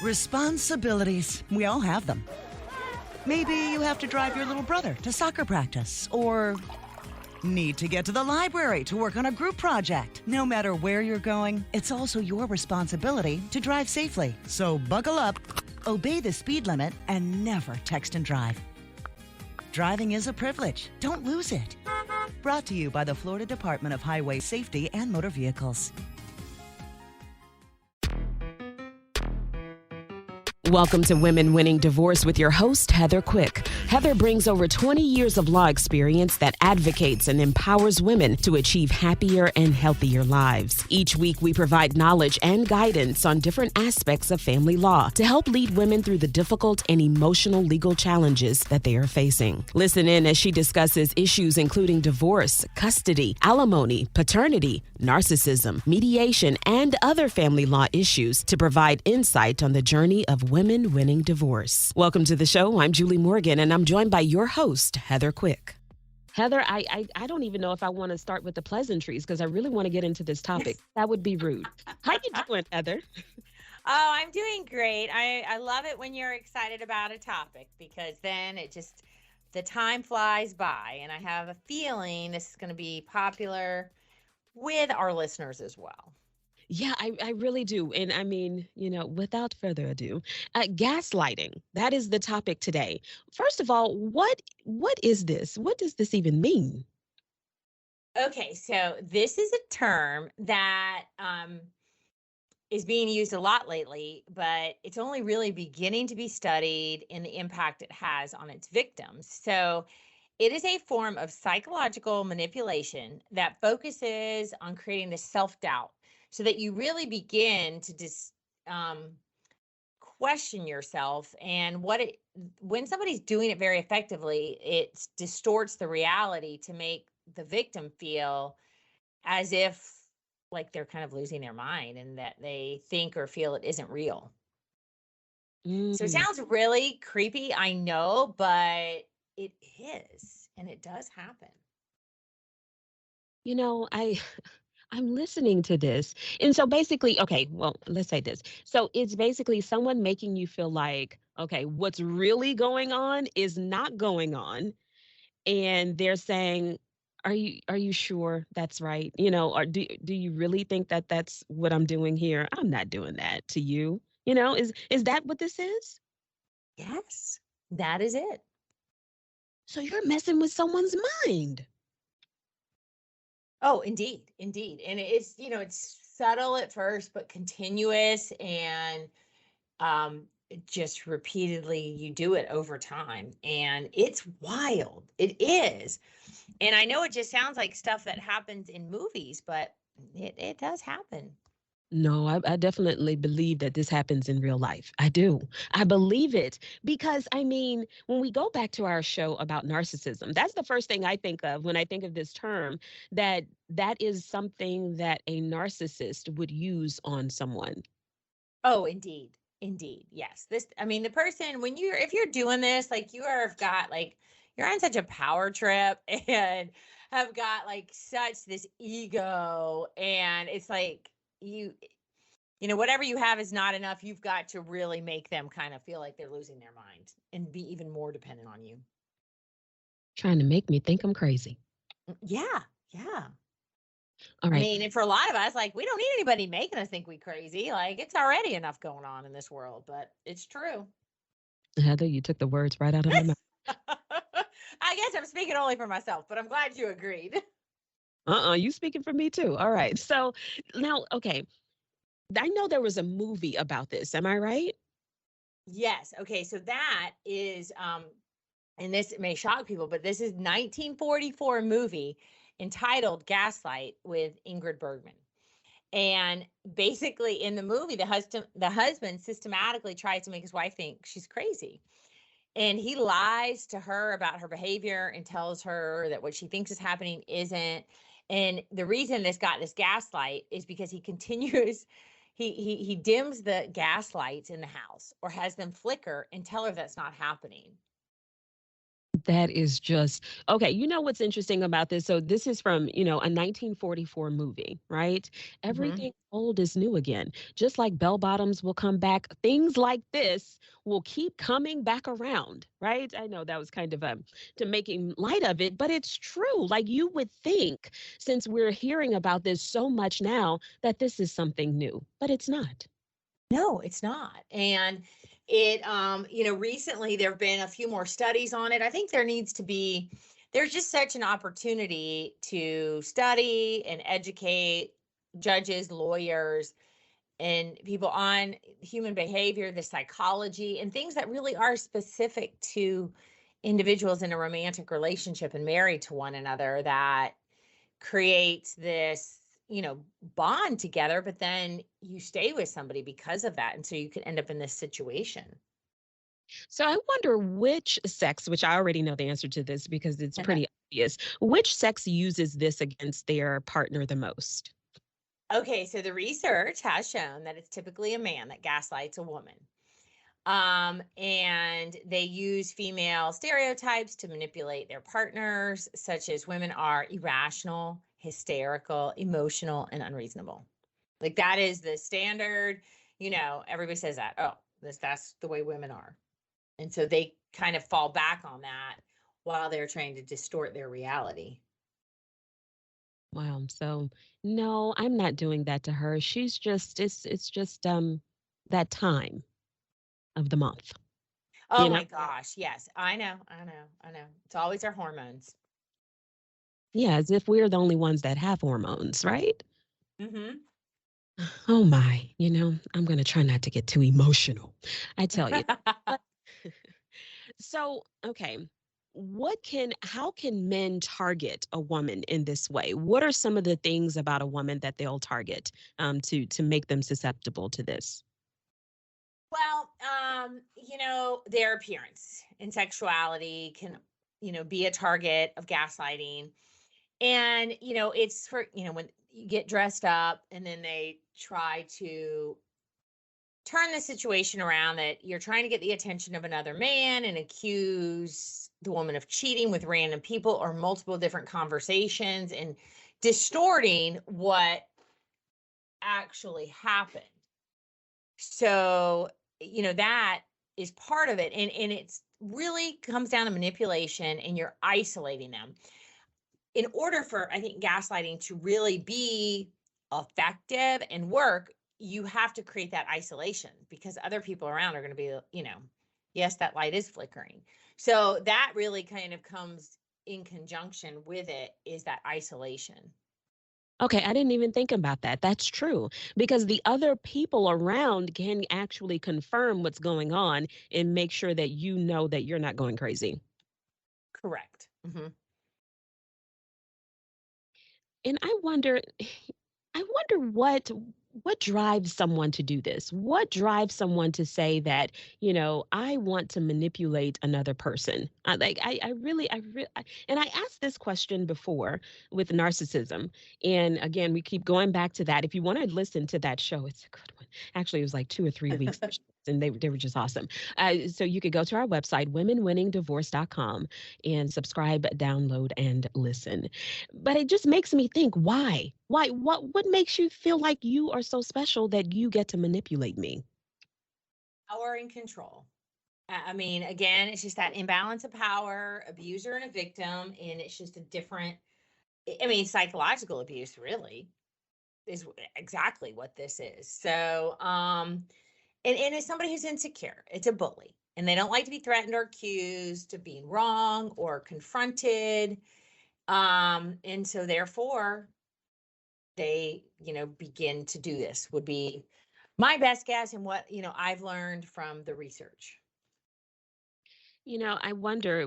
Responsibilities. We all have them. Maybe you have to drive your little brother to soccer practice, or need to get to the library to work on a group project. No matter where you're going, it's also your responsibility to drive safely. So buckle up, obey the speed limit, and never text and drive. Driving is a privilege. Don't lose it. Brought to you by the Florida Department of Highway Safety and Motor Vehicles. Welcome to Women Winning Divorce with your host, Heather Quick. Heather brings over 20 years of law experience that advocates and empowers women to achieve happier and healthier lives. Each week, we provide knowledge and guidance on different aspects of family law to help lead women through the difficult and emotional legal challenges that they are facing. Listen in as she discusses issues including divorce, custody, alimony, paternity, narcissism, mediation, and other family law issues to provide insight on the journey of women winning divorce. Welcome to the show. I'm Julie Morgan, and I'm joined by your host, Heather Quick. Heather, I don't even know if I want to start with the pleasantries because I really want to get into this topic. That would be rude. How you doing, Heather? Oh, I'm doing great. I love it when you're excited about a topic because then the time flies by, and I have a feeling this is going to be popular with our listeners as well. Yeah, I really do. And I mean, without further ado, gaslighting, that is the topic today. First of all, what is this? What does this even mean? Okay, so this is a term that is being used a lot lately, but it's only really beginning to be studied in the impact it has on its victims. So it is a form of psychological manipulation that focuses on creating the self-doubt so that you really begin to question yourself. And when somebody's doing it very effectively, it distorts the reality to make the victim feel as if like they're kind of losing their mind and that they think or feel it isn't real. So it sounds really creepy, I know, but it is, and it does happen. I'm listening to this. And so basically, okay, well, let's say this. So it's basically someone making you feel like, okay, what's really going on is not going on. And they're saying, are you sure that's right? Or do you really think that that's what I'm doing here? I'm not doing that to you. Is that what this is? Yes, that is it. So you're messing with someone's mind. Oh, indeed, indeed. And it's subtle at first, but continuous and just repeatedly you do it over time. And it's wild. It is. And I know it just sounds like stuff that happens in movies, but it does happen. No, I definitely believe that this happens in real life. I do. I believe it because, I mean, when we go back to our show about narcissism, that's the first thing I think of when I think of this term, that is something that a narcissist would use on someone. Oh, indeed. Indeed. Yes. The person, if you're doing this, like you're on such a power trip and have got like such this ego, and it's like whatever you have is not enough. You've got to really make them kind of feel like they're losing their mind and be even more dependent on you. Trying to make me think I'm crazy. Yeah. Yeah. All right. I mean, and for a lot of us, like, we don't need anybody making us think we crazy. Like, it's already enough going on in this world, but it's true. Heather, you took the words right out of my mouth. I guess I'm speaking only for myself, but I'm glad you agreed. You speaking for me too. All right. So now, okay. I know there was a movie about this. Am I right? Yes. Okay. So that is, and this may shock people, but this is 1944 movie entitled Gaslight with Ingrid Bergman. And basically in the movie, the husband systematically tries to make his wife think she's crazy. And he lies to her about her behavior and tells her that what she thinks is happening isn't. And the reason this got this gaslight is because he continues, he dims the gas lights in the house or has them flicker and tell her that's not happening. That is just okay. You know what's interesting about this? So this is from, a 1944 movie, right? Mhm. Everything old is new again. Just like bell bottoms will come back, things like this will keep coming back around, right? I know that was kind of to making light of it, but it's true. Like you would think, since we're hearing about this so much now, that this is something new, but it's not. No, it's not. And recently there have been a few more studies on it. I think there's just such an opportunity to study and educate judges, lawyers, and people on human behavior, the psychology, and things that really are specific to individuals in a romantic relationship and married to one another that creates this bond together, but then you stay with somebody because of that, and so you could end up in this situation. So I wonder which sex, which I already know the answer to this because it's pretty obvious, which sex uses this against their partner the most? Okay, so the research has shown that it's typically a man that gaslights a woman. And they use female stereotypes to manipulate their partners, such as women are irrational, hysterical, emotional, and unreasonable. Like that is the standard, everybody says that. Oh, that's the way women are. And so they kind of fall back on that while they're trying to distort their reality. Wow. So no, I'm not doing that to her. She's just it's just that time of the month, Oh you know? my gosh. Yes. I know. I know. I know. It's always our hormones. Yeah, as if we're the only ones that have hormones, right? Hmm. Oh my, I'm gonna try not to get too emotional. I tell you. But so, okay. How can men target a woman in this way? What are some of the things about a woman that they'll target to make them susceptible to this? Well, their appearance and sexuality can, be a target of gaslighting. And, it's for, when you get dressed up and then they try to turn the situation around that you're trying to get the attention of another man and accuse the woman of cheating with random people or multiple different conversations and distorting what actually happened. So, that is part of it. And it's really comes down to manipulation and you're isolating them. In order for, I think, gaslighting to really be effective and work, you have to create that isolation because other people around are going to be, yes, that light is flickering. So that really kind of comes in conjunction with it is that isolation. Okay, I didn't even think about that. That's true because the other people around can actually confirm what's going on and make sure that you know that you're not going crazy. Correct. Hmm. And I wonder what drives someone to do this? What drives someone to say that, I want to manipulate another person? And I asked this question before with narcissism. And again, we keep going back to that. If you want to listen to that show, it's a good one. Actually, it was like 2 or 3 weeks. And they were just awesome. So you could go to our website, womenwinningdivorce.com, and subscribe, download, and listen. But it just makes me think, why? Why? What makes you feel like you are so special that you get to manipulate me? Power and control. I mean, again, it's just that imbalance of power, abuser and a victim, and it's just a different. I mean, psychological abuse really is exactly what this is. So, and it's somebody who's insecure. It's a bully, and they don't like to be threatened or accused of being wrong or confronted. And so therefore, they, begin to do this. Would be my best guess, and what I've learned from the research. I wonder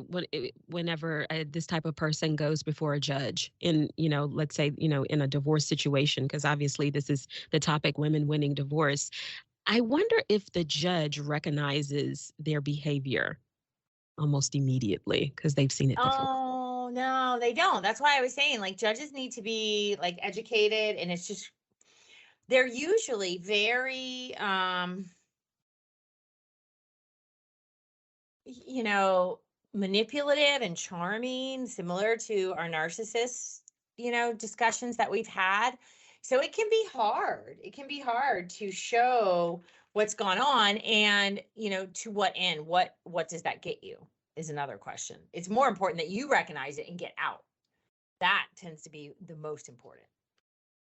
whenever this type of person goes before a judge in, let's say, in a divorce situation, because obviously this is the topic, women winning divorce. I wonder if the judge recognizes their behavior almost immediately because they've seen it before. Oh, no, they don't. That's why I was saying, like, judges need to be like educated, and it's just they're usually very y- you know manipulative and charming, similar to our narcissist, discussions that we've had. So it can be hard. It can be hard to show what's gone on, and, to what end? What does that get you is another question. It's more important that you recognize it and get out. That tends to be the most important.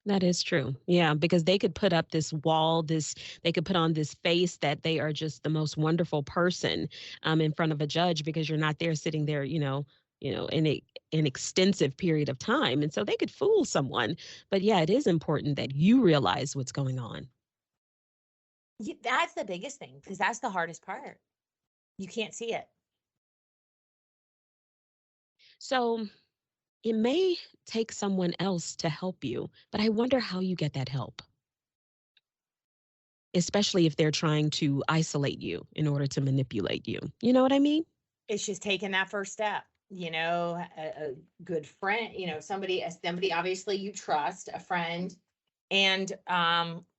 That is true. Yeah, because they could put up this wall, they could put on this face that they are just the most wonderful person in front of a judge because you're not there sitting there, in an extensive period of time. And so they could fool someone. But yeah, it is important that you realize what's going on. That's the biggest thing, because that's the hardest part. You can't see it. So it may take someone else to help you, but I wonder how you get that help, especially if they're trying to isolate you in order to manipulate you. You know what I mean? It's just taking that first step. A good friend, somebody obviously you trust, a friend, and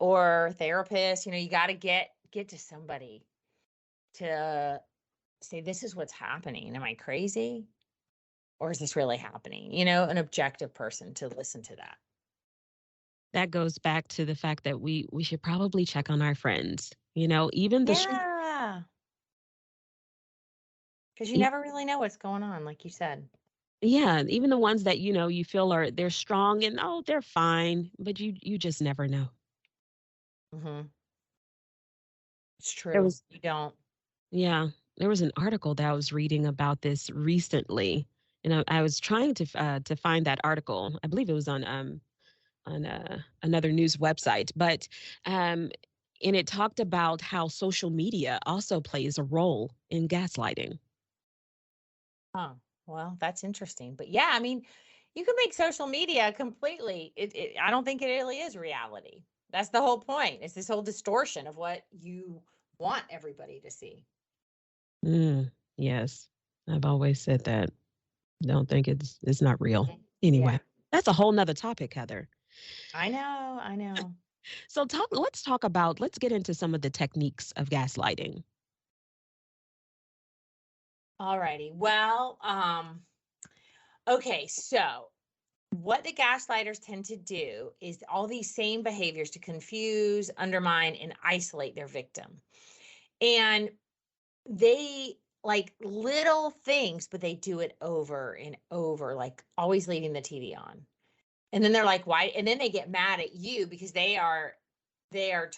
or therapist. You got to get to somebody to say, this is what's happening. Am I crazy, or is this really happening? An objective person to listen to that. That goes back to the fact that we should probably check on our friends. Even Yeah, because you e- never really know what's going on, like you said. yeah, even the ones that you feel they're strong and oh, they're fine, but you just never know. Mm-hmm. It's There true. was You don't. Yeah, there was an article that I was reading about this recently, and I was trying to find that article. I believe it was on another news website, but um, and it talked about how social media also plays a role in gaslighting. Huh. Well, that's interesting. But yeah, I mean, you can make social media completely. I don't think it really is reality. That's the whole point. It's this whole distortion of what you want everybody to see. Yes, I've always said that. Don't think it's not real. Yeah, Anyway, that's a whole nother topic, Heather. I know. I know. So let's get into some of the techniques of gaslighting. All righty. Well, okay. So what the gaslighters tend to do is all these same behaviors to confuse, undermine, and isolate their victim. And they like little things, but they do it over and over, like always leaving the TV on. And then they're like, why? And then they get mad at you because they are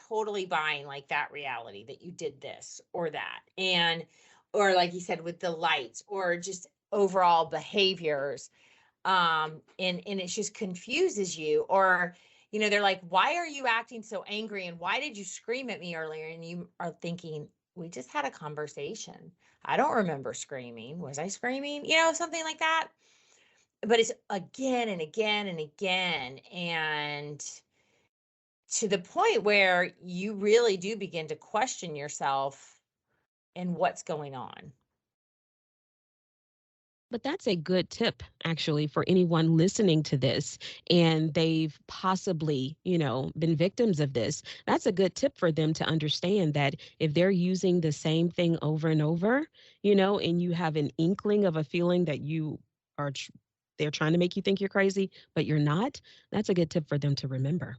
totally buying like that reality that you did this or that. And or like you said, with the lights or just overall behaviors. And it just confuses you. Or they're like, why are you acting so angry, and why did you scream at me earlier? And you are thinking, we just had a conversation. I don't remember screaming. Was I screaming? Something like that. But it's again and again and again, and to the point where you really do begin to question yourself and what's going on. But that's a good tip, actually, for anyone listening to this and they've possibly, been victims of this. That's a good tip for them to understand that if they're using the same thing over and over, and you have an inkling of a feeling that are, they're trying to make you think you're crazy, but you're not, that's a good tip for them to remember.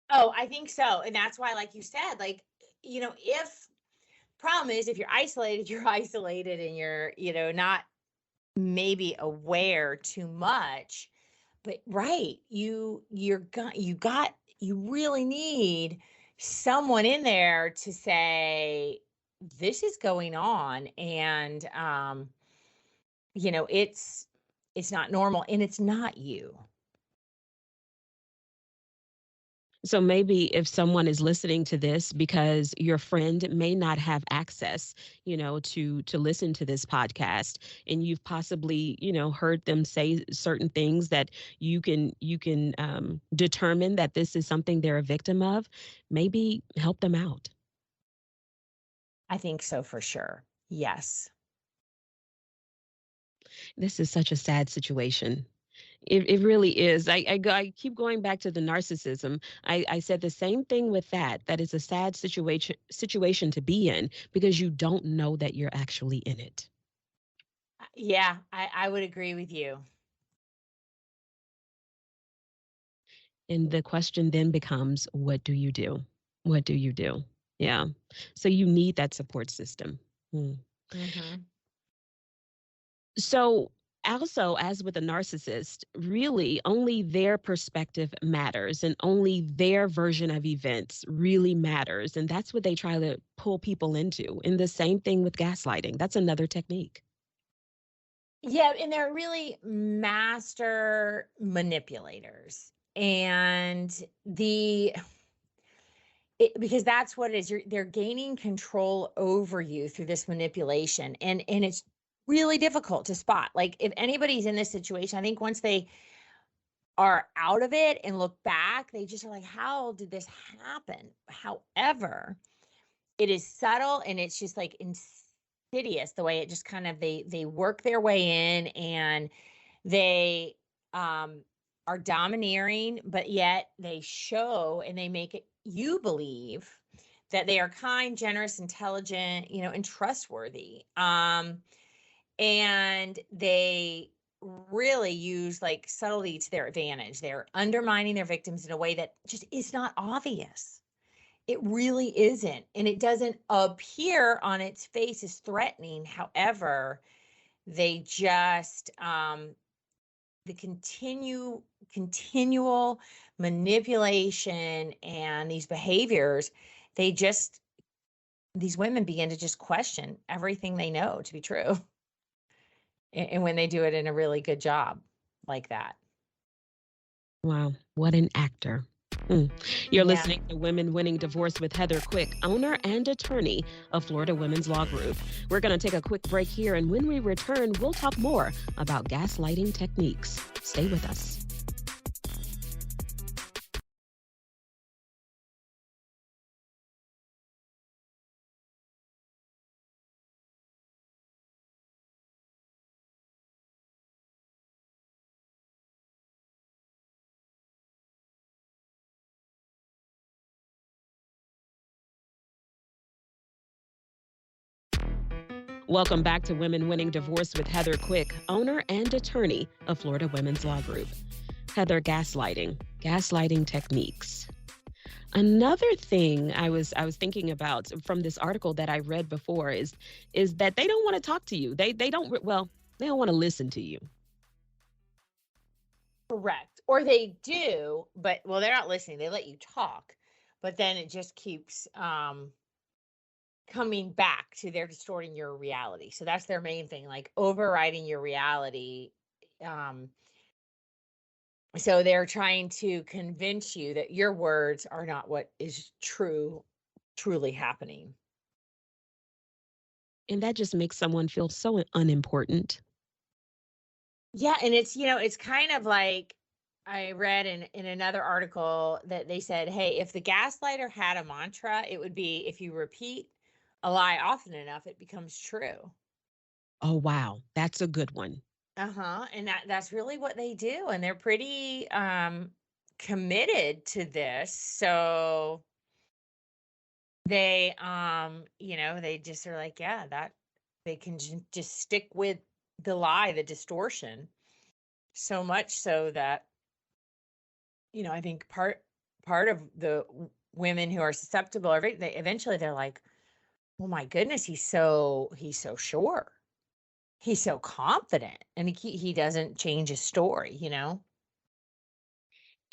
Oh, I think so. And that's why, like you said, like, if problem is, if you're isolated, you're isolated, and you're, not maybe aware too much. But right, you really need someone in there to say, this is going on, and it's not normal, and it's not you. So maybe if someone is listening to this because your friend may not have access, to listen to this podcast, and you've possibly, heard them say certain things that you can determine that this is something they're a victim of, maybe help them out. I think so, for sure. Yes. This is such a sad situation. It really is. I keep going back to the narcissism. I said the same thing with that. That is a sad situation to be in because you don't know that you're actually in it. Yeah, I would agree with you. And the question then becomes, what do you do? What do you do? Yeah. So you need that support system. Hmm. Hmm. So, also, as with a narcissist, really only their perspective matters and only their version of events really matters. And that's what they try to pull people into. And the same thing with gaslighting. That's another technique. Yeah, and they're really master manipulators. And because that's what it is. They're gaining control over you through this manipulation. And it's really difficult to spot. Like if anybody's in this situation, I think once they are out of it and look back, they just are like, how did this happen? However, it is subtle and it's just like insidious the way it just kind of they work their way in, and they are domineering, but yet they show and they make it you believe that they are kind, generous, intelligent, and trustworthy. And they really use like subtlety to their advantage. They're undermining their victims in a way that just is not obvious. It really isn't. And it doesn't appear on its face as threatening. However, they just the continual manipulation and these behaviors, they just these women begin to just question everything they know to be true. And when they do it in a really good job like that. Wow, what an actor. Hmm. You're Yeah. listening to Women Winning Divorce with Heather Quick, owner and attorney of Florida Women's Law Group. We're going to take a quick break here, and when we return, we'll talk more about gaslighting techniques. Stay with us. Welcome back to Women Winning Divorce with Heather Quick, owner and attorney of Florida Women's Law Group. Heather, gaslighting techniques. Another thing I was thinking about from this article that I read before is that they don't want to talk to you. They don't they don't want to listen to you. Correct. Or they do, but well, they're not listening. They let you talk, but then it just keeps coming back to they're distorting your reality. So that's their main thing, like overriding your reality. Um, so they're trying to convince you that your words are not what is truly happening. And that just makes someone feel so unimportant. Yeah, and it's kind of like I read in another article that they said, hey, if the gaslighter had a mantra, it would be if you repeat a lie often enough, it becomes true. Oh wow, that's a good one. Uh-huh. And that's really what they do. And they're pretty committed to this. So they they just are like, yeah, that they can just stick with the lie, the distortion, so much so that I think part of the women who are susceptible or they eventually they're like, "Oh my goodness, he's so sure. He's so confident." And he doesn't change his story.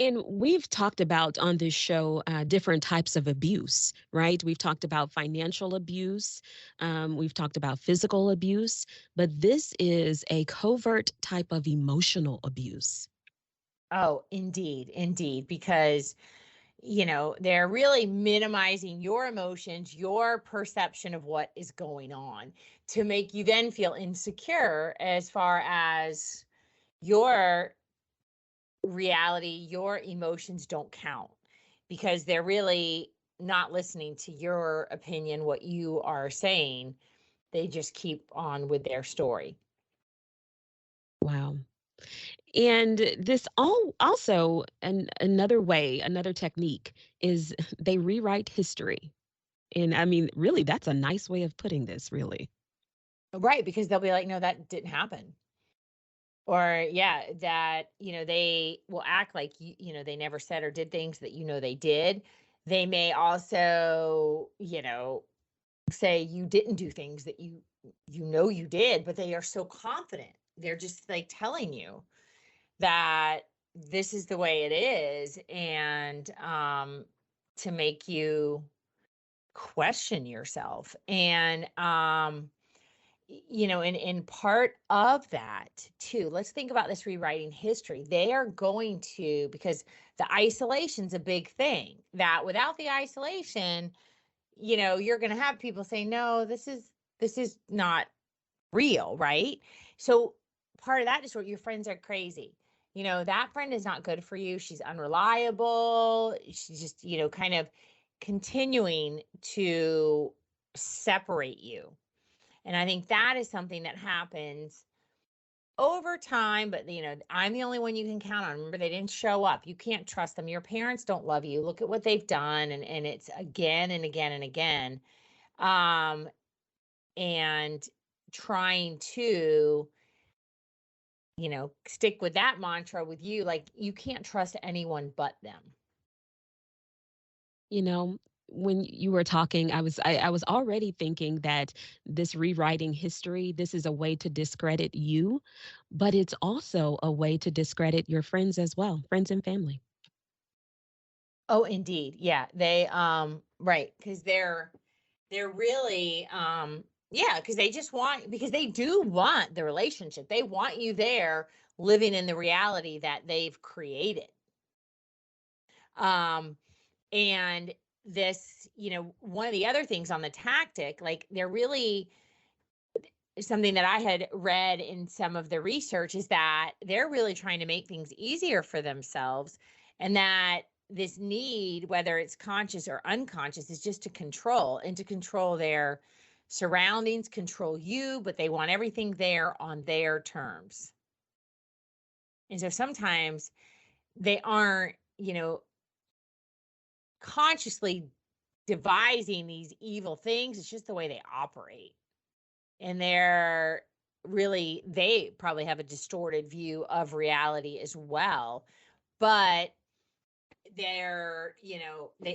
And we've talked about on this show different types of abuse, right? We've talked about financial abuse, we've talked about physical abuse, but this is a covert type of emotional abuse. Oh, indeed, indeed, because they're really minimizing your emotions, your perception of what is going on to make you then feel insecure as far as your reality, your emotions don't count because they're really not listening to your opinion, what you are saying. They just keep on with their story. Wow. And this all also another way, another technique is they rewrite history. And I mean, really, that's a nice way of putting this, really. Right, because they'll be like, "No, that didn't happen." Or yeah, that, they will act like they never said or did things that they did. They may also, say you didn't do things that you did, but they are so confident. They're just like telling you that this is the way it is, and to make you question yourself. And and part of that too, let's think about this rewriting history. They are going to, because the isolation's a big thing, that without the isolation, you're going to have people say, no, this is not real, right? So part of that is what your friends are crazy. That friend is not good for you. She's unreliable. She's just, kind of continuing to separate you. And I think that is something that happens over time, but I'm the only one you can count on. Remember, they didn't show up. You can't trust them. Your parents don't love you. Look at what they've done. And it's again and again and again. Um, and trying to, stick with that mantra with you, like you can't trust anyone but them. You know, when you were talking, I was already thinking that this rewriting history, this is a way to discredit you, but it's also a way to discredit your friends as well, friends and family. Oh, indeed. Yeah. They right, because they're really yeah, because they just want, because they do want the relationship. They want you there living in the reality that they've created. Um and this, one of the other things on the tactic, like they're really, something that I had read in some of the research is that they're really trying to make things easier for themselves, and that this need, whether it's conscious or unconscious, is just to control, and to control their surroundings, control you, but they want everything there on their terms. And so sometimes they aren't, consciously devising these evil things. It's just the way they operate. And they probably have a distorted view of reality as well, but they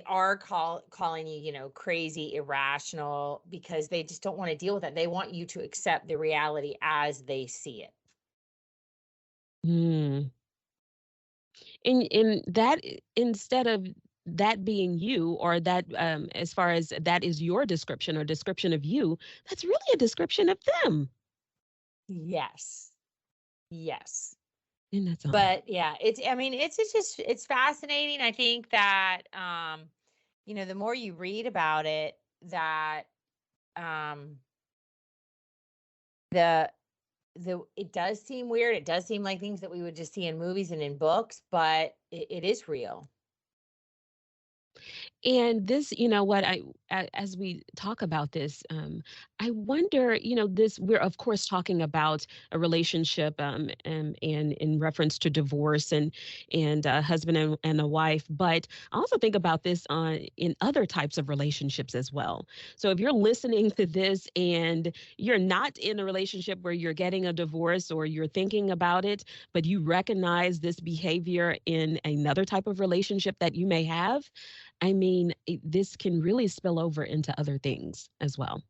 are calling you, crazy, irrational, because they just don't want to deal with it. They want you to accept the reality as they see it. Mm. And that instead of that being you, or that as far as that is your description or description of you, that's really a description of them. Yes. Yes. And that's all. But yeah, I mean, it's just, it's fascinating. I think that the more you read about it, that um the it does seem weird. It does seem like things that we would just see in movies and in books, but it is real. And this, you know what, as we talk about this, I wonder, this, we're of course talking about a relationship, and in reference to divorce and a husband and a wife, but I also think about this on in other types of relationships as well. So if you're listening to this and you're not in a relationship where you're getting a divorce or you're thinking about it, but you recognize this behavior in another type of relationship that you may have, I mean, this can really spill over into other things as well.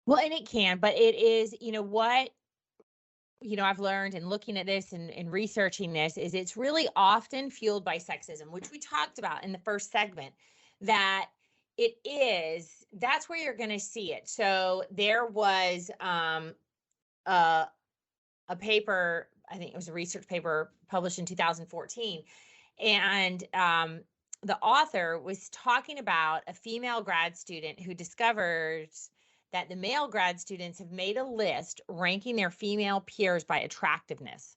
Well, and it can, but it is, what, I've learned in looking at this and researching this, is it's really often fueled by sexism, which we talked about in the first segment, that that's where you're going to see it. So there was a, a paper, I think it was a research paper published in 2014. And the author was talking about a female grad student who discovers that the male grad students have made a list ranking their female peers by attractiveness.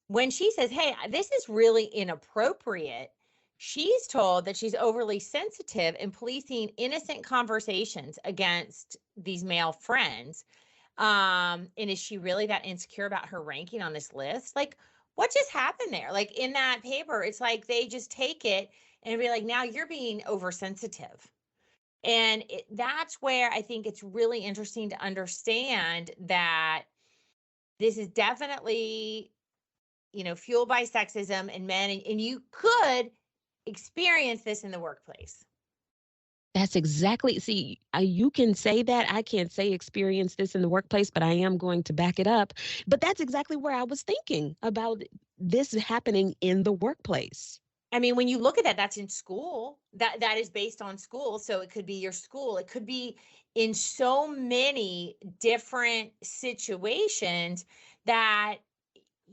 When she says, hey, this is really inappropriate, she's told that she's overly sensitive and policing innocent conversations against these male friends. And is she really that insecure about her ranking on this list? Like, what just happened there? Like in that paper, it's like they just take it and be like, now you're being oversensitive. And that's where I think it's really interesting to understand that this is definitely, fueled by sexism and men, and you could experience this in the workplace. That's exactly, see, you can say that. I can't say experience this in the workplace, but I am going to back it up. But that's exactly where I was thinking about this happening in the workplace. I mean, when you look at that, that's in school. That is based on school. So it could be your school. It could be in so many different situations that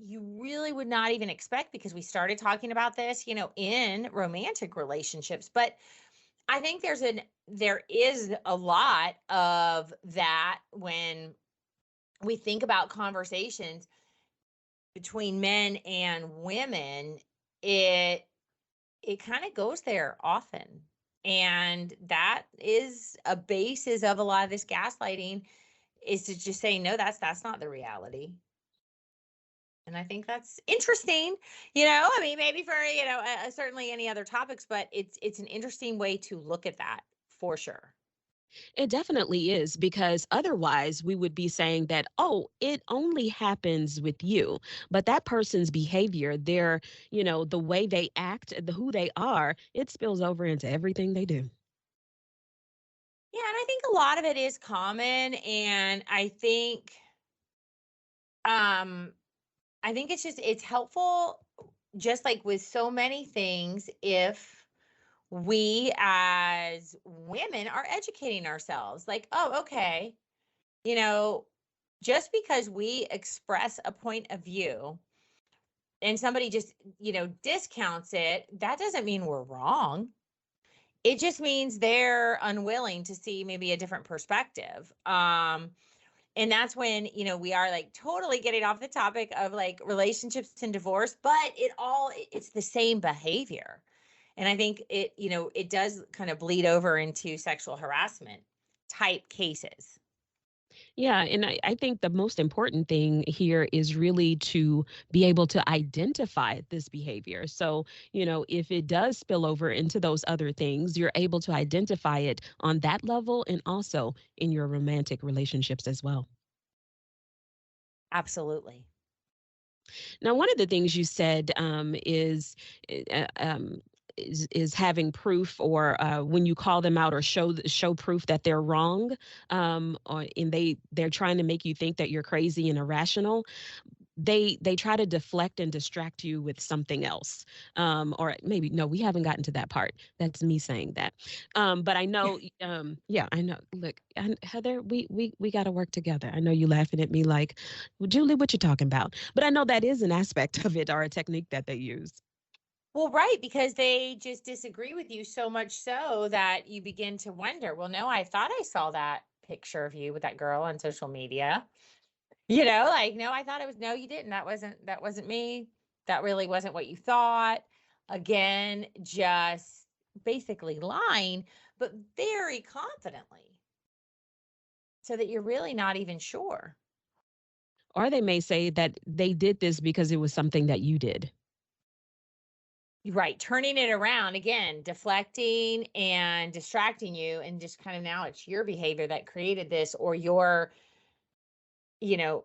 you really would not even expect, because we started talking about this, in romantic relationships. But I think there is a lot of that when we think about conversations between men and women. It kind of goes there often. And that is a basis of a lot of this gaslighting, is to just say, no, that's not the reality. And I think that's interesting. I mean, maybe for, certainly any other topics, but it's an interesting way to look at that for sure. It definitely is, because otherwise we would be saying that, oh, it only happens with you. But that person's behavior, the way they act, who they are, it spills over into everything they do. Yeah, and I think a lot of it is common. And um I think it's helpful, just like with so many things, if we as women are educating ourselves. Like, oh, okay, you know, just because we express a point of view and somebody just, discounts it, that doesn't mean we're wrong. It just means they're unwilling to see maybe a different perspective. And that's when, we are like totally getting off the topic of like relationships and divorce, but it's the same behavior. And I think it does kind of bleed over into sexual harassment type cases. Yeah, and I think the most important thing here is really to be able to identify this behavior. So, if it does spill over into those other things, you're able to identify it on that level and also in your romantic relationships as well. Absolutely. Now, one of the things you said is having proof, or when you call them out or show proof that they're wrong, and they're trying to make you think that you're crazy and irrational. They try to deflect and distract you with something else, or maybe no, we haven't gotten to that part. That's me saying that. But I know, yeah, I know. Look, Heather, we got to work together. I know you laughing at me like, well, Julie, what you talking about? But I know that is an aspect of it, or a technique that they use. Well, right, because they just disagree with you so much so that you begin to wonder, well, no, I thought I saw that picture of you with that girl on social media. Like, no, I thought it was, no, you didn't. That wasn't me. That really wasn't what you thought. Again, just basically lying, but very confidently, so that you're really not even sure. Or they may say that they did this because it was something that you did. Right. Turning it around again, deflecting and distracting you. And just kind of, now it's your behavior that created this, or your, you know,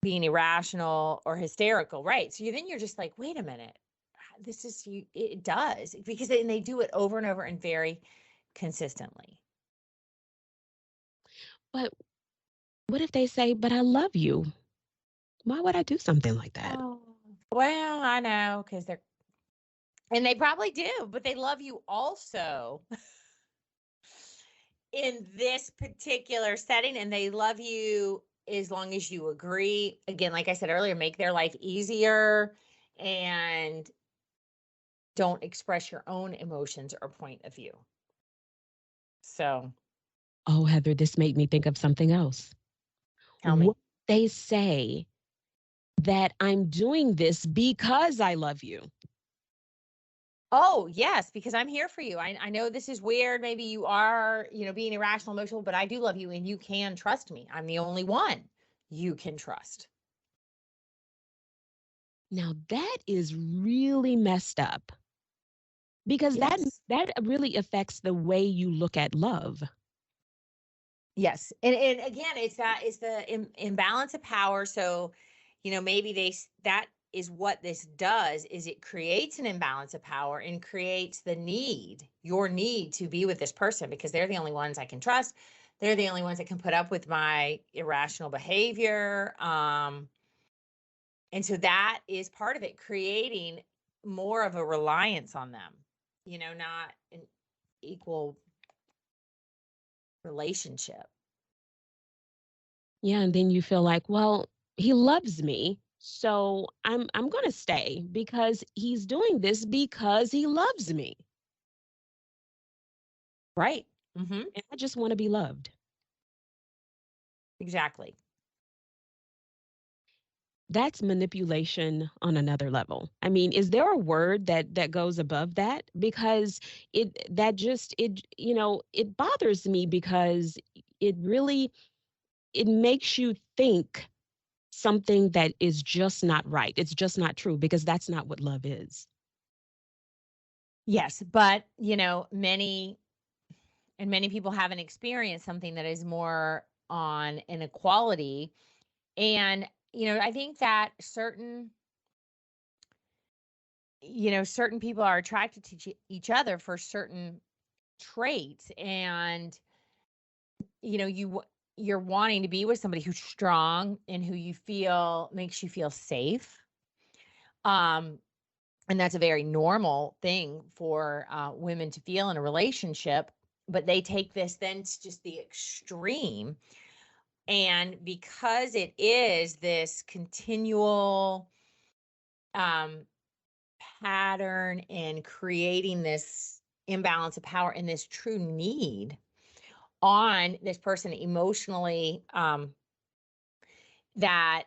being irrational or hysterical. Right. So then you're just like, wait a minute, this is you. It does, because they do it over and over and very consistently. But what if they say, but I love you? Why would I do something like that? Oh, well, I know, and they probably do, but they love you also in this particular setting, and they love you as long as you agree. Again, like I said earlier, make their life easier, and don't express your own emotions or point of view. So Oh, Heather, this made me think of something else. tell me. What they say that I'm doing this because I love you. Oh, yes, because I'm here for you. I know this is weird. Maybe you are, being irrational, emotional, but I do love you, and you can trust me. I'm the only one you can trust. Now that is really messed up because that Yes. that really affects the way you look at love. Yes. And again, it's the imbalance of power. So, maybe that is what this does is it creates an imbalance of power and creates your need to be with this person because they're the only ones I can trust. They're the only ones that can put up with my irrational behavior. And so that is part of it, creating more of a reliance on them, not an equal relationship. Yeah, and then you feel like, well, he loves me, so I'm going to stay because he's doing this because he loves me. Right. Hmm. And I just want to be loved. Exactly. That's manipulation on another level. I mean, is there a word that goes above that? Because it bothers me because it really it makes you think something that is just not right. It's just not true because that's not what love is. Yes, but many people haven't experienced something that is more on an equality. And I think that certain people are attracted to each other for certain traits. And you're wanting to be with somebody who's strong and who you feel makes you feel safe. um and that's a very normal thing for women to feel in a relationship, but they take this then to just the extreme. And because it is this continual um, pattern and creating this imbalance of power and this true need on this person emotionally, that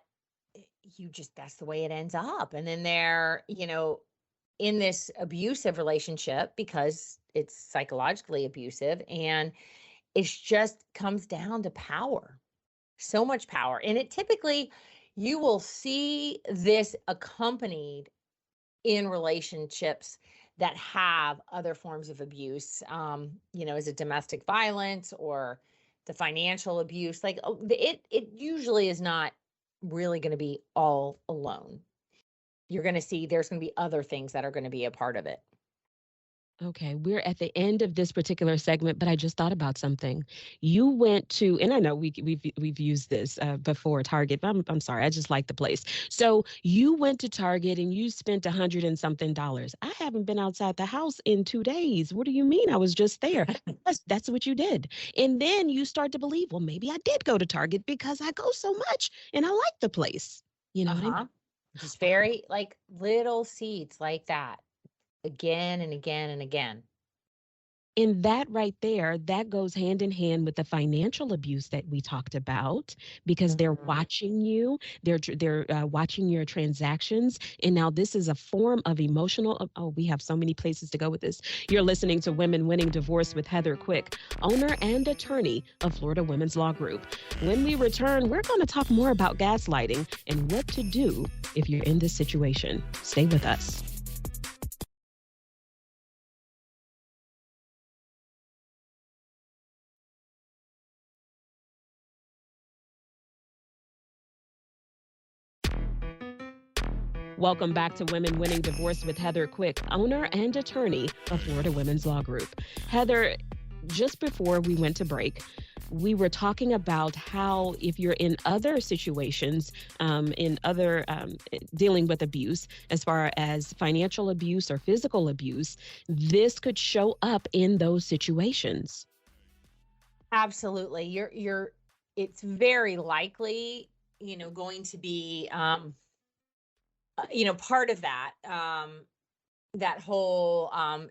that's the way it ends up. And then they're, in this abusive relationship because it's psychologically abusive, and it's just comes down to power. So much power. And it typically, you will see this accompanied in relationships that have other forms of abuse, as a domestic violence or the financial abuse. Like, it usually is not really going to be all alone. You're going to see there's going to be other things that are going to be a part of it. Okay, we're at the end of this particular segment, but I just thought about something. You went to, and I know we've used this before Target, but I'm sorry, I just like the place. So you went to Target and you spent $100 and something. I haven't been outside the house in 2 days. What do you mean? I was just there. That's what you did, and then you start to believe, well, maybe I did go to Target because I go so much and I like the place. You know what I mean? Uh-huh. Just very like little seeds like that again and again and again. And that right there, that goes hand in hand with the financial abuse that we talked about because they're Mhm. watching you, they're watching your transactions, and now this is a form of emotional. Oh, we have so many places to go with this. You're listening to Women Winning Divorce with Heather Quick, owner and attorney of Florida Women's Law Group. When we return, we're going to talk more about gaslighting and what to do if you're in this situation. Stay with us. Welcome back to Women Winning Divorce with Heather Quick, owner and attorney of Florida Women's Law Group. Heather, just before we went to break, we were talking about how if you're in other situations, in other dealing with abuse, as far as financial abuse or physical abuse, this could show up in those situations. Absolutely. It's very likely, going to be part of that whole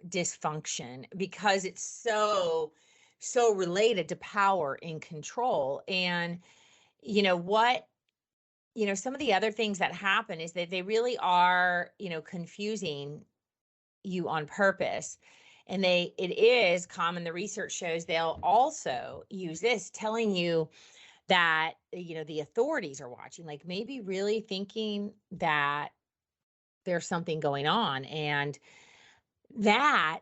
dysfunction, because it's so related to power and control. And what some of the other things that happen is that they really are, confusing you on purpose. And it is common, the research shows they'll also use this, telling you that the authorities are watching, like maybe really thinking that there's something going on. And that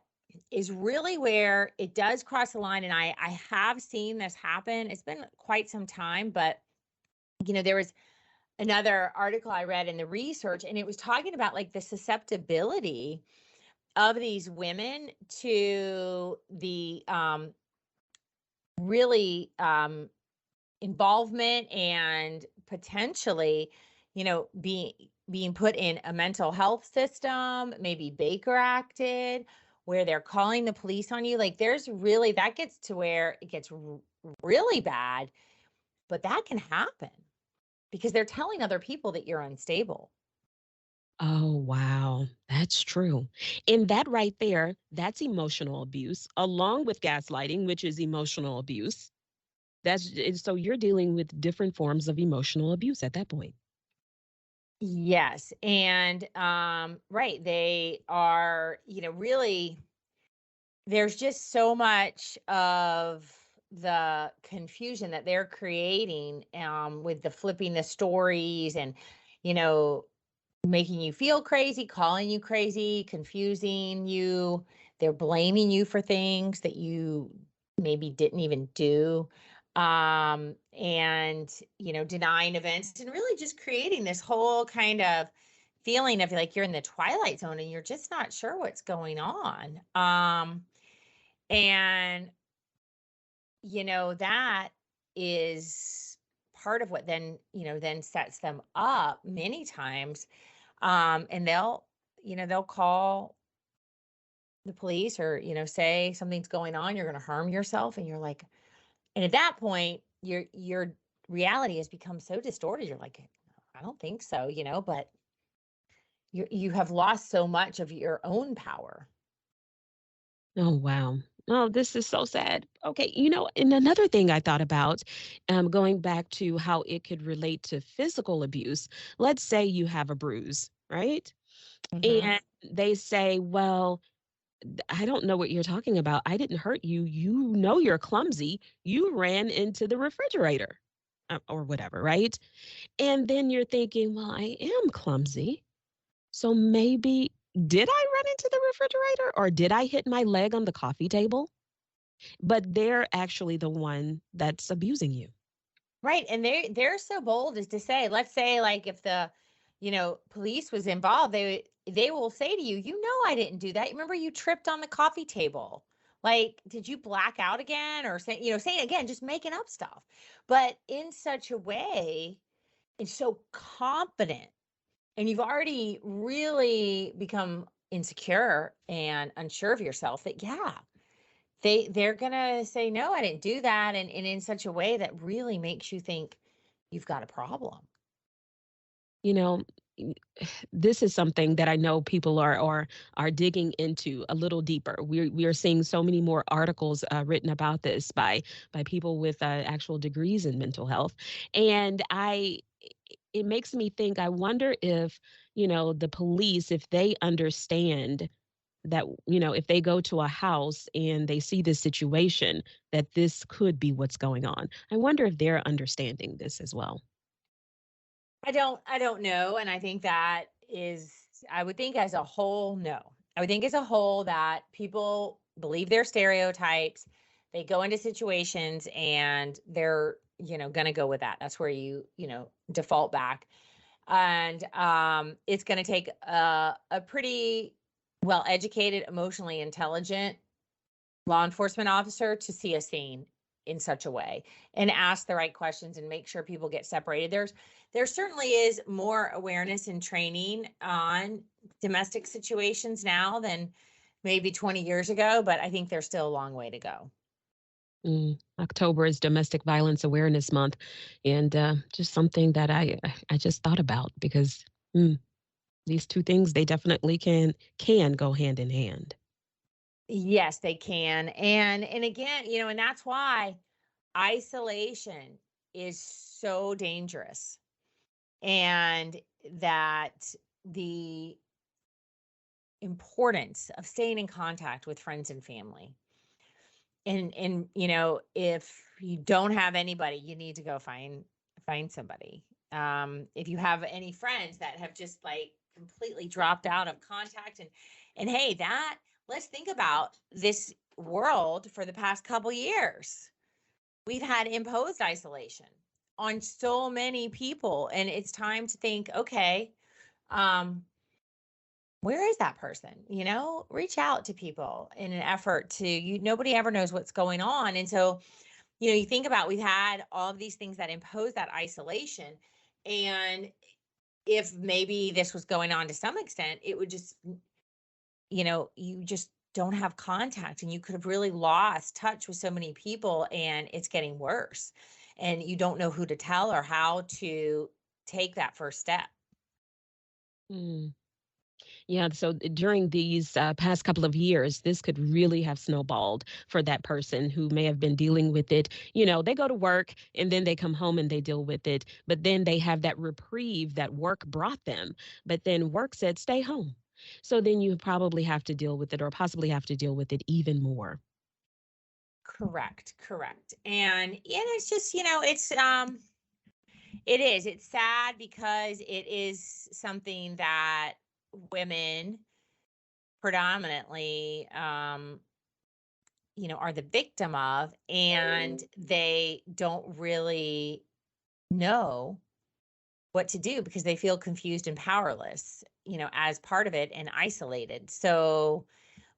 is really where it does cross the line. And I have seen this happen. It's been quite some time, but there was another article I read in the research, and it was talking about like the susceptibility of these women to the really involvement and potentially, being put in a mental health system, maybe Baker acted, where they're calling the police on you. Like there's really, that gets to where it gets really bad, but that can happen because they're telling other people that you're unstable. Oh, wow. That's true. And that right there, that's emotional abuse, along with gaslighting, which is emotional abuse. So you're dealing with different forms of emotional abuse at that point. Yes. And right, they are, really, there's just so much of the confusion that they're creating with the flipping the stories and, you know, making you feel crazy, calling you crazy, confusing you. They're blaming you for things that you maybe didn't even do. And, denying events and really just creating this whole kind of feeling of like you're in the twilight zone and you're just not sure what's going on. And, that is part of what then sets them up many times. And they'll call the police or, say something's going on, you're going to harm yourself. And you're like, and at that point, your reality has become so distorted. You're like, I don't think so, but you have lost so much of your own power. Oh, wow. Oh, this is so sad. Okay, and another thing I thought about, going back to how it could relate to physical abuse. Let's say you have a bruise, right? Hmm. And they say, well, I don't know what you're talking about. I didn't hurt you. You know you're clumsy. You ran into the refrigerator or whatever, right? And then you're thinking, well, I am clumsy. So maybe did I run into the refrigerator or did I hit my leg on the coffee table? But they're actually the one that's abusing you. Right. And they're so bold as to say, let's say like if the, police was involved, they will say to you, I didn't do that. Remember you tripped on the coffee table. Like, did you black out again? Or saying again, just making up stuff. But in such a way, it's so confident. And you've already really become insecure and unsure of yourself that yeah, they're gonna say, "No, I didn't do that," and in such a way that really makes you think you've got a problem. You know, y- this is something that I know people are digging into a little deeper. We are seeing so many more articles written about this by people with actual degrees in mental health, and it makes me think. I wonder if the police, if they understand that if they go to a house and they see this situation, that this could be what's going on. I wonder if they're understanding this as well. I don't know, and I think that is I would think as a whole, no. I would think as a whole that people believe their stereotypes. They go into situations and they're, gonna go with that. That's where you default back. And it's gonna take a pretty well educated, emotionally intelligent law enforcement officer to see a scene in such a way and ask the right questions and make sure people get separated. There certainly is more awareness and training on domestic situations now than maybe 20 years ago, but I think there's still a long way to go. October is Domestic Violence Awareness Month, and just something that I just thought about because these two things, they definitely can go hand in hand. Yes, they can. And again, and that's why isolation is so dangerous. And that the importance of staying in contact with friends and family. And if you don't have anybody, you need to go find somebody. If you have any friends that have just like completely dropped out of contact. And hey, that, let's think about this world for the past couple years. We've had imposed isolation on so many people, and it's time to think, okay, um, where is that person? Reach out to people in an effort to, nobody ever knows what's going on. And so, you think about, we've had all of these things that impose that isolation. And if maybe this was going on to some extent, it would just, you just don't have contact, and you could have really lost touch with so many people, and it's getting worse. And you don't know who to tell or how to take that first step. Mm. Yeah, so during these past couple of years, this could really have snowballed for that person who may have been dealing with it. They go to work and then they come home and they deal with it, but then they have that reprieve that work brought them. But then work said, stay home. So then you probably have to deal with it, or possibly have to deal with it even more. Correct. And it's just, it's sad because it is something that women predominantly, are the victim of, and they don't really know what to do because they feel confused and powerless, as part of it, and isolated. So,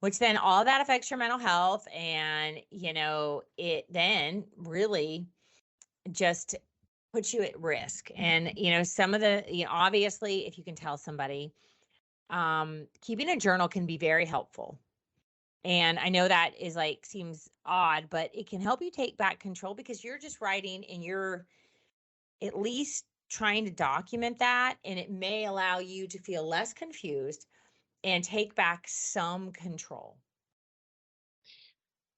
which then all that affects your mental health. And, it then really just puts you at risk. And, some of the, obviously, if you can tell somebody, keeping a journal can be very helpful. And I know that is like, seems odd, but it can help you take back control, because you're just writing and you're at least trying to document that. And it may allow you to feel less confused and take back some control.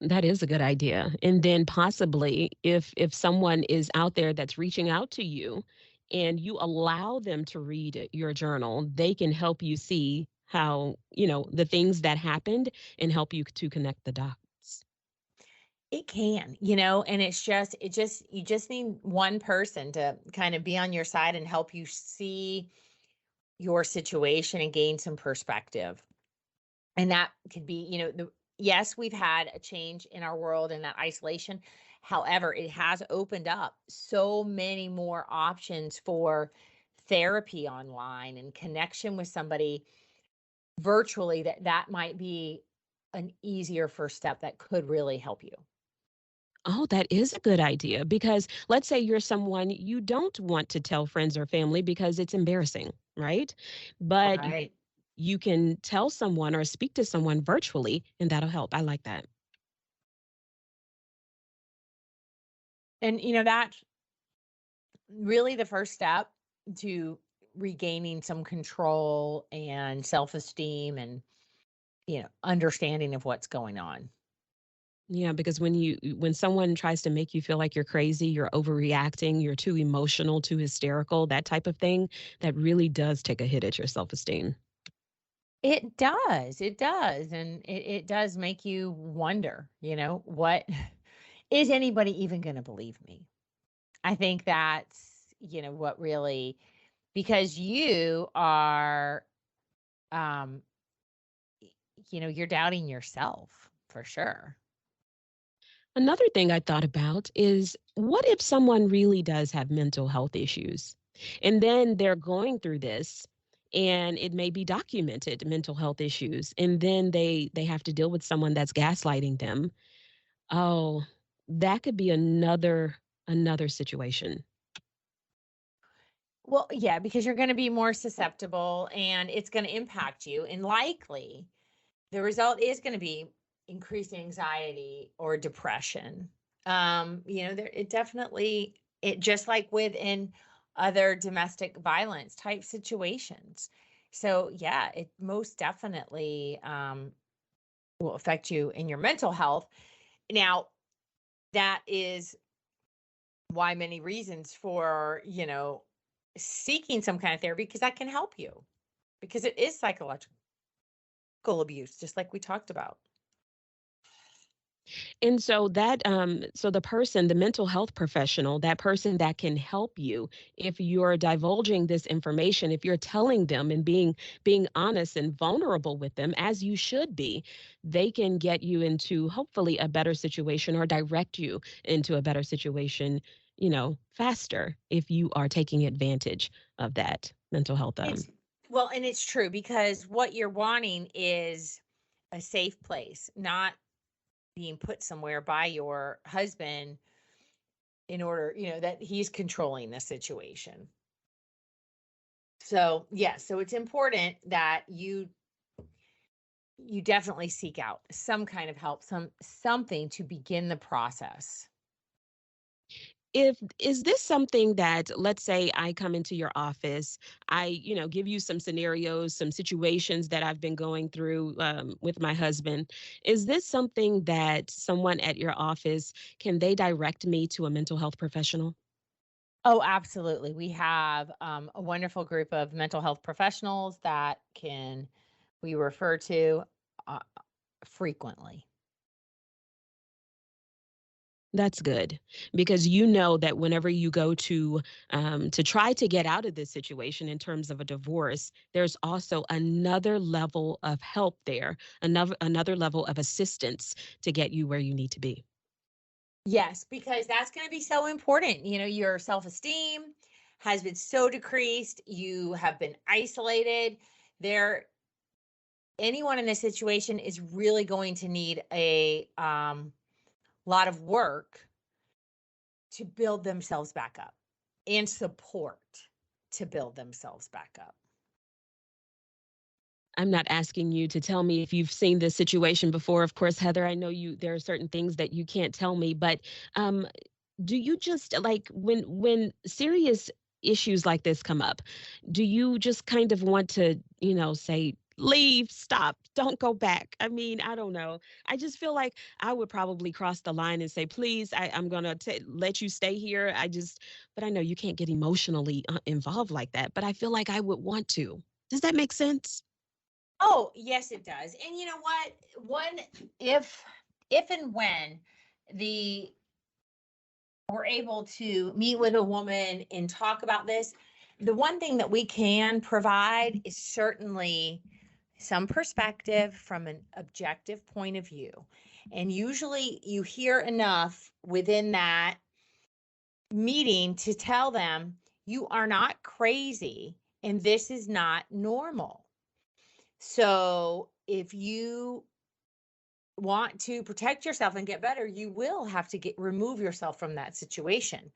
That is a good idea. And then possibly if someone is out there that's reaching out to you and you allow them to read your journal, they can help you see how, the things that happened, and help you to connect the dots. It can, and you just need one person to kind of be on your side and help you see your situation and gain some perspective. And that could be, yes, we've had a change in our world and that isolation. However, it has opened up so many more options for therapy online and connection with somebody virtually, that might be an easier first step that could really help you. Oh, that is a good idea, because let's say you're someone you don't want to tell friends or family because it's embarrassing, right? But Right. you can tell someone or speak to someone virtually, and that'll help. I like that. And, that's really the first step to regaining some control and self-esteem and, understanding of what's going on. Yeah, because when someone tries to make you feel like you're crazy, you're overreacting, you're too emotional, too hysterical, that type of thing, that really does take a hit at your self-esteem. It does. It does. And it does make you wonder, what is anybody even going to believe me? I think that's, what really, because you are, um, you're doubting yourself for sure. Another thing I thought about is, what if someone really does have mental health issues? And then they're going through this, and it may be documented mental health issues, and then they have to deal with someone that's gaslighting them. Oh, that could be another situation. Well, yeah, because you're going to be more susceptible and it's going to impact you. And likely the result is going to be increased anxiety or depression. It definitely, it just like within other domestic violence type situations. So yeah, it most definitely will affect you in your mental health. Now, that is why many reasons for, seeking some kind of therapy, because that can help you, because it is psychological abuse, just like we talked about. And so so the person, the mental health professional, that person that can help you, if you're divulging this information, if you're telling them and being honest and vulnerable with them as you should be, they can get you into hopefully a better situation or direct you into a better situation, faster if you are taking advantage of that mental health. It's well, and it's true because what you're wanting is a safe place, not being put somewhere by your husband in order, that he's controlling the situation. So, yes, so it's important that you definitely seek out some kind of help, something to begin the process. If is this something that, let's say I come into your office, I give you some scenarios, some situations that I've been going through with my husband, is this something that someone at your office, can they direct me to a mental health professional? Oh, absolutely. We have a wonderful group of mental health professionals that can we refer to uh, frequently. That's good, because you know that whenever you go to try to get out of this situation in terms of a divorce, there's also another level of help there, another level of assistance to get you where you need to be. Yes, because that's going to be so important. Your self esteem has been so decreased. You have been isolated. There, anyone in this situation is really going to need a lot of work to build themselves back up and support to build themselves back up. I'm not asking you to tell me if you've seen this situation before. Of course, Heather, I know there are certain things that you can't tell me, but um, do you just like when serious issues like this come up, do you just kind of want to, say, leave, stop, don't go back? I mean, I don't know. I just feel like I would probably cross the line and say, please, I'm going to let you stay here. But I know you can't get emotionally involved like that, but I feel like I would want to. Does that make sense? Oh, yes, it does. And you know what? If and when the we're able to meet with a woman and talk about this, the one thing that we can provide is certainly some perspective from an objective point of view. And usually you hear enough within that meeting to tell them you are not crazy and this is not normal. So if you want to protect yourself and get better, you will have to remove yourself from that situation.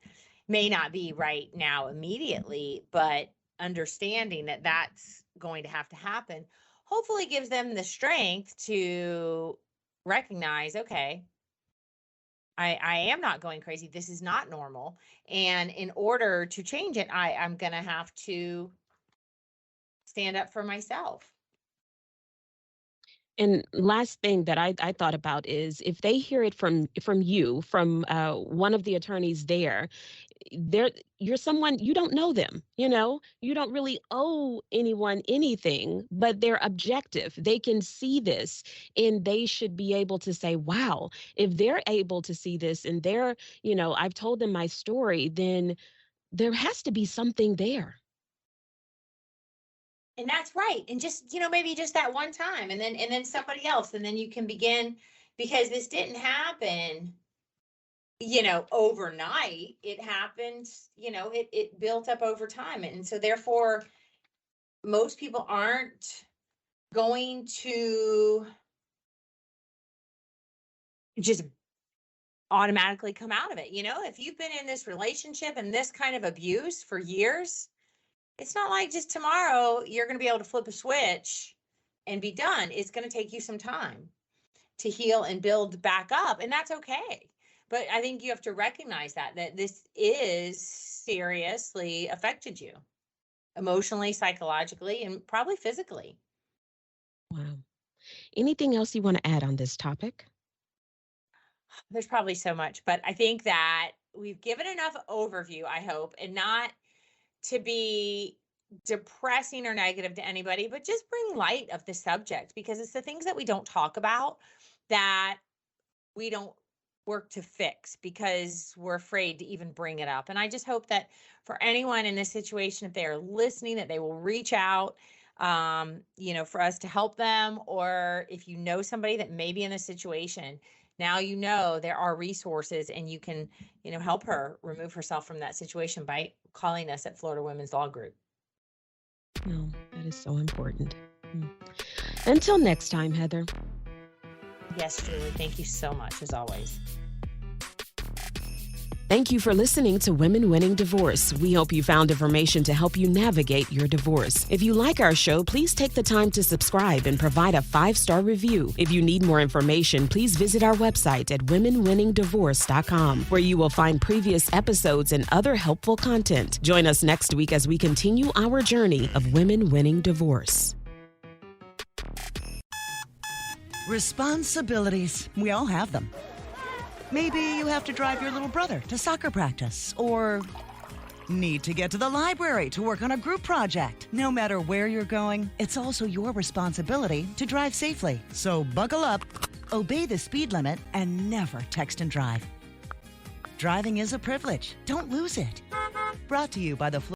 May not be right now immediately, but understanding that that's going to have to happen hopefully gives them the strength to recognize, okay, I am not going crazy. This is not normal. And in order to change it, I'm going to have to stand up for myself. And last thing that I thought about is, if they hear it from you, from one of the attorneys there, they're you're someone, you don't know them, you don't really owe anyone anything, but they're objective, they can see this, and they should be able to say, wow, if they're able to see this and I've told them my story, then there has to be something there. And that's right. And just, maybe just that one time and then somebody else. And then you can begin because this didn't happen, overnight. It happened, it built up over time. And so therefore, most people aren't going to just automatically come out of it. If you've been in this relationship and this kind of abuse for years, it's not like just tomorrow you're going to be able to flip a switch and be done. It's going to take you some time to heal and build back up, and that's okay. But I think you have to recognize that this is seriously affected you emotionally, psychologically, and probably physically. Wow. Anything else you want to add on this topic? There's probably so much, but I think that we've given enough overview, I hope, and not to be depressing or negative to anybody, but just bring light of the subject because it's the things that we don't talk about that we don't work to fix because we're afraid to even bring it up. And I just hope that for anyone in this situation, if they are listening, that they will reach out, for us to help them. Or if you know somebody that may be in this situation, now you know there are resources and you can, help her remove herself from that situation by calling us at Florida Women's Law Group. No, that is so important. Until next time, Heather. Yes, Julie. Thank you so much, as always. Thank you for listening to Women Winning Divorce. We hope you found information to help you navigate your divorce. If you like our show, please take the time to subscribe and provide a 5-star review. If you need more information, please visit our website at womenwinningdivorce.com, where you will find previous episodes and other helpful content. Join us next week as we continue our journey of women winning divorce. Responsibilities. We all have them. Maybe you have to drive your little brother to soccer practice, or need to get to the library to work on a group project. No matter where you're going, it's also your responsibility to drive safely. So buckle up, obey the speed limit, and never text and drive. Driving is a privilege. Don't lose it. Brought to you by the